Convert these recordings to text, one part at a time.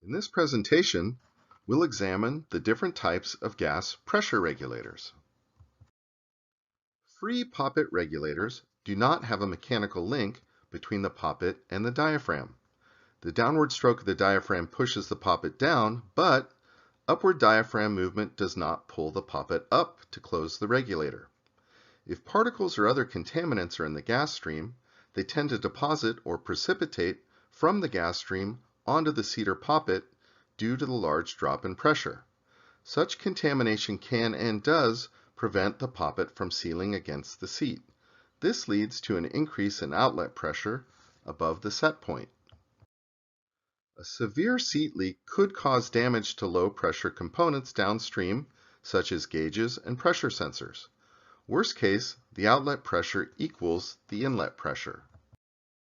In this presentation, we'll examine the different types of gas pressure regulators. Free-poppet regulators do not have a mechanical link between the poppet and the diaphragm. The downward stroke of the diaphragm pushes the poppet down, but upward diaphragm movement does not pull the poppet up to close the regulator. If particles or other contaminants are in the gas stream, they tend to deposit or precipitate from the gas stream onto the seat or poppet due to the large drop in pressure. Such contamination can and does prevent the poppet from sealing against the seat. This leads to an increase in outlet pressure above the set point. A severe seat leak could cause damage to low pressure components downstream, such as gauges and pressure sensors. Worst case, the outlet pressure equals the inlet pressure.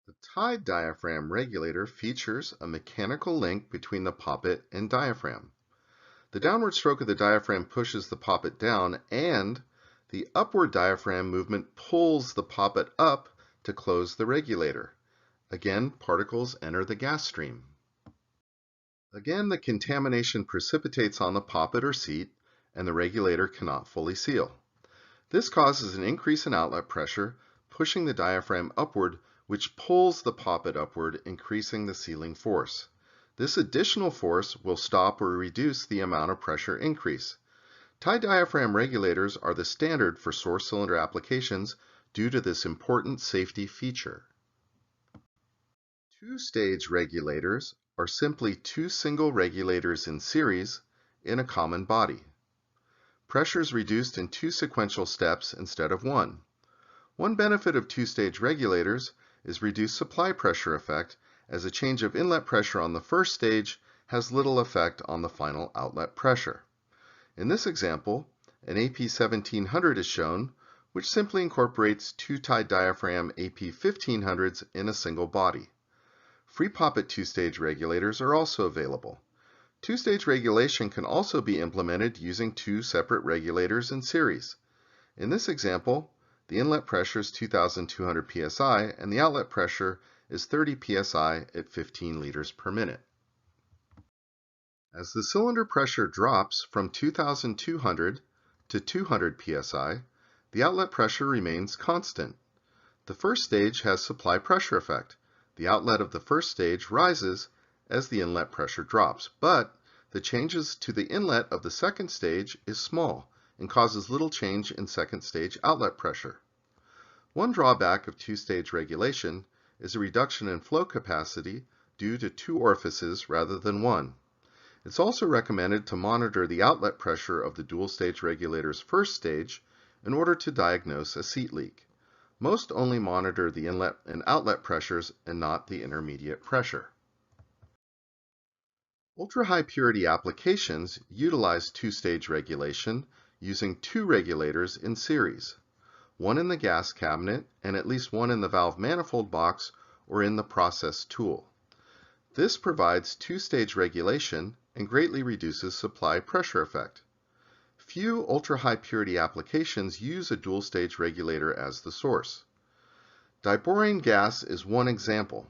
The tied-diaphragm regulator features a mechanical link between the poppet and diaphragm. The downward stroke of the diaphragm pushes the poppet down, and the upward diaphragm movement pulls the poppet up to close the regulator. Again, particles enter the gas stream. Again, the contamination precipitates on the poppet or seat, and the regulator cannot fully seal. This causes an increase in outlet pressure, pushing the diaphragm upward, which pulls the poppet upward, increasing the sealing force. This additional force will stop or reduce the amount of pressure increase. Tied-diaphragm regulators are the standard for source cylinder applications due to this important safety feature. Two-stage regulators are simply two single regulators in series in a common body. Pressure is reduced in two sequential steps instead of one. One benefit of two-stage regulators is reduced supply pressure effect, as a change of inlet pressure on the first stage has little effect on the final outlet pressure. In this example, an AP1700 is shown, which simply incorporates two tied-diaphragm AP1500s in a single body. Free-poppet two-stage regulators are also available. Two-stage regulation can also be implemented using two separate regulators in series. In this example, the inlet pressure is 2,200 psi and the outlet pressure is 30 psi at 15 liters per minute. As the cylinder pressure drops from 2,200 to 200 psi, the outlet pressure remains constant. The first stage has supply pressure effect. The outlet of the first stage rises as the inlet pressure drops, but the changes to the inlet of the second stage is small and causes little change in second stage outlet pressure. One drawback of two-stage regulation is a reduction in flow capacity due to two orifices rather than one. It's also recommended to monitor the outlet pressure of the dual-stage regulator's first stage in order to diagnose a seat leak. Most only monitor the inlet and outlet pressures and not the intermediate pressure. Ultra-high purity applications utilize two-stage regulation using two regulators in series, one in the gas cabinet and at least one in the valve manifold box or in the process tool. This provides two-stage regulation and greatly reduces supply pressure effect. Few ultra-high purity applications use a dual-stage regulator as the source. Diborane gas is one example.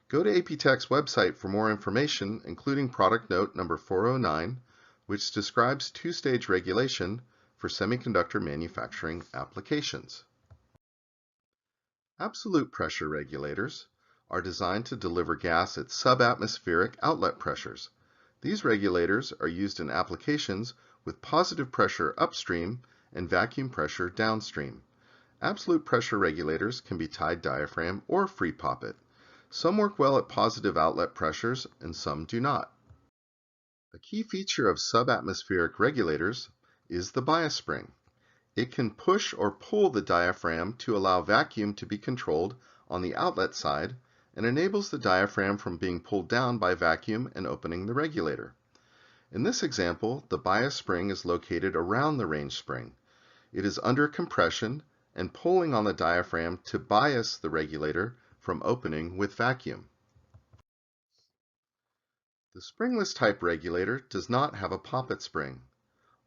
Go to APTech's website for more information, including product note number 409, which describes two-stage regulation for semiconductor manufacturing applications. Absolute pressure regulators are designed to deliver gas at subatmospheric outlet pressures. These regulators are used in applications with positive pressure upstream and vacuum pressure downstream. Absolute pressure regulators can be tied-diaphragm or free-poppet. Some work well at positive outlet pressures and some do not. A key feature of subatmospheric regulators is the bias spring. It can push or pull the diaphragm to allow vacuum to be controlled on the outlet side and enables the diaphragm from being pulled down by vacuum and opening the regulator. In this example, the bias spring is located around the range spring. It is under compression and pulling on the diaphragm to bias the regulator from opening with vacuum. The springless type regulator does not have a poppet spring.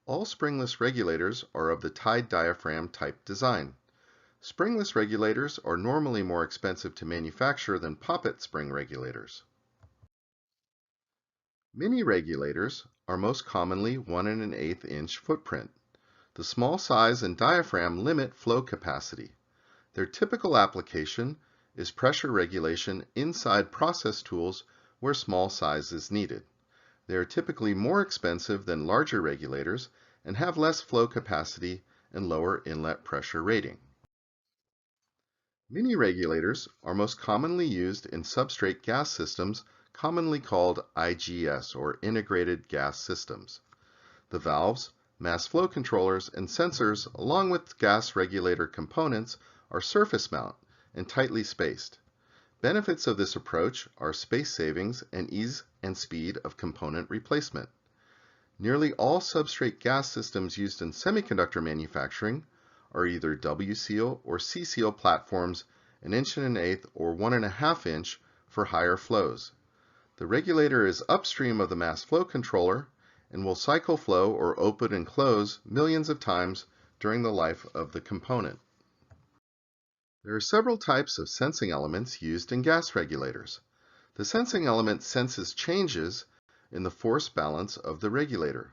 All springless regulators are of the tied-diaphragm type design. Springless regulators are normally more expensive to manufacture than poppet spring regulators. Mini-regulators are most commonly 1 1/8 inch footprint. The small size and diaphragm limit flow capacity. Their typical application is pressure regulation inside process tools where small size is needed. They are typically more expensive than larger regulators and have less flow capacity and lower inlet pressure rating. Mini-regulators are most commonly used in substrate gas systems, commonly called IGS or integrated gas systems. The valves, mass flow controllers, and sensors, along with gas regulator components, are surface mount and tightly spaced. Benefits of this approach are space savings and ease and speed of component replacement. Nearly all substrate gas systems used in semiconductor manufacturing are either W-seal or C-seal platforms, 1 1/8 or 1 1/2 inch for higher flows. The regulator is upstream of the mass flow controller and will cycle flow or open and close millions of times during the life of the component. There are several types of sensing elements used in gas regulators. The sensing element senses changes in the force balance of the regulator.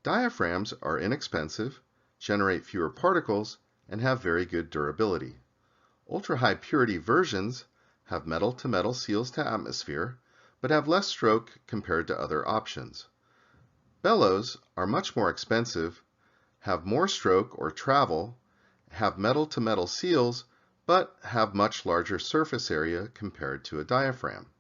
Diaphragms are inexpensive, generate fewer particles, and have very good durability. Ultra-high purity versions have metal-to-metal seals to atmosphere, but have less stroke compared to other options. Bellows are much more expensive, have more stroke or travel, have metal-to-metal seals, but have much larger surface area compared to a diaphragm.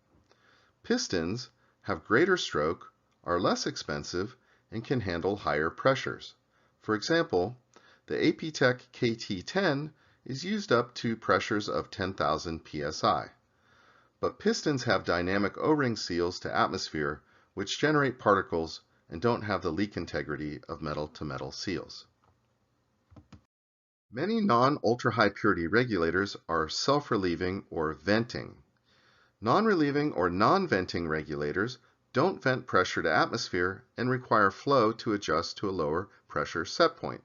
Pistons have greater stroke, are less expensive, and can handle higher pressures. For example, the APTEC KT10 is used up to pressures of 10,000 psi. But pistons have dynamic O-ring seals to atmosphere, which generate particles and don't have the leak integrity of metal-to-metal seals. Many non-ultra-high purity regulators are self-relieving or venting. Non-relieving or non-venting regulators don't vent pressure to atmosphere and require flow to adjust to a lower pressure set point.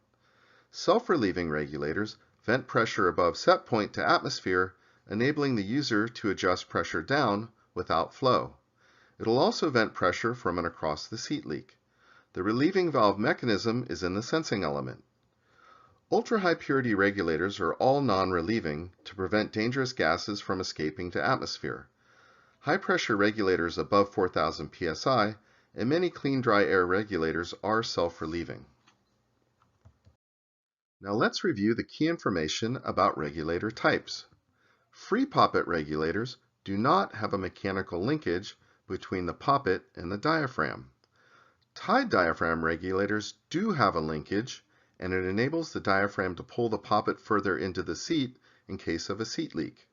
Self-relieving regulators vent pressure above set point to atmosphere, enabling the user to adjust pressure down without flow. It will also vent pressure from an across-the-seat leak. The relieving valve mechanism is in the sensing element. Ultra-high purity regulators are all non-relieving to prevent dangerous gases from escaping to atmosphere. High-pressure regulators above 4,000 psi and many clean-dry air regulators are self-relieving. Now let's review the key information about regulator types. Free-poppet regulators do not have a mechanical linkage between the poppet and the diaphragm. Tied-diaphragm regulators do have a linkage, and it enables the diaphragm to pull the poppet further into the seat in case of a seat leak.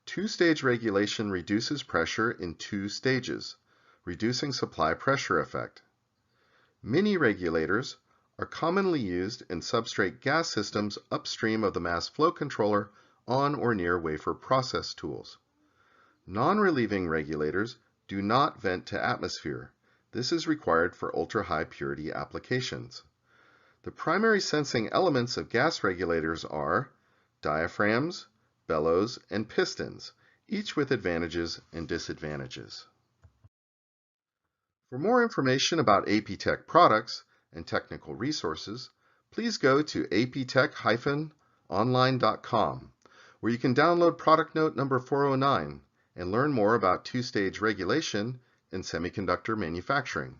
Two-stage regulation reduces pressure in 2 stages, reducing supply pressure effect. Mini-regulators are commonly used in substrate gas systems upstream of the mass flow controller on or near wafer process tools. Non-relieving regulators do not vent to atmosphere. This is required for ultra-high purity applications. The primary sensing elements of gas regulators are diaphragms, bellows, and pistons, each with advantages and disadvantages. For more information about APTEC products and technical resources, please go to aptech-online.com, where you can download product note number 409 and learn more about two-stage regulation in semiconductor manufacturing.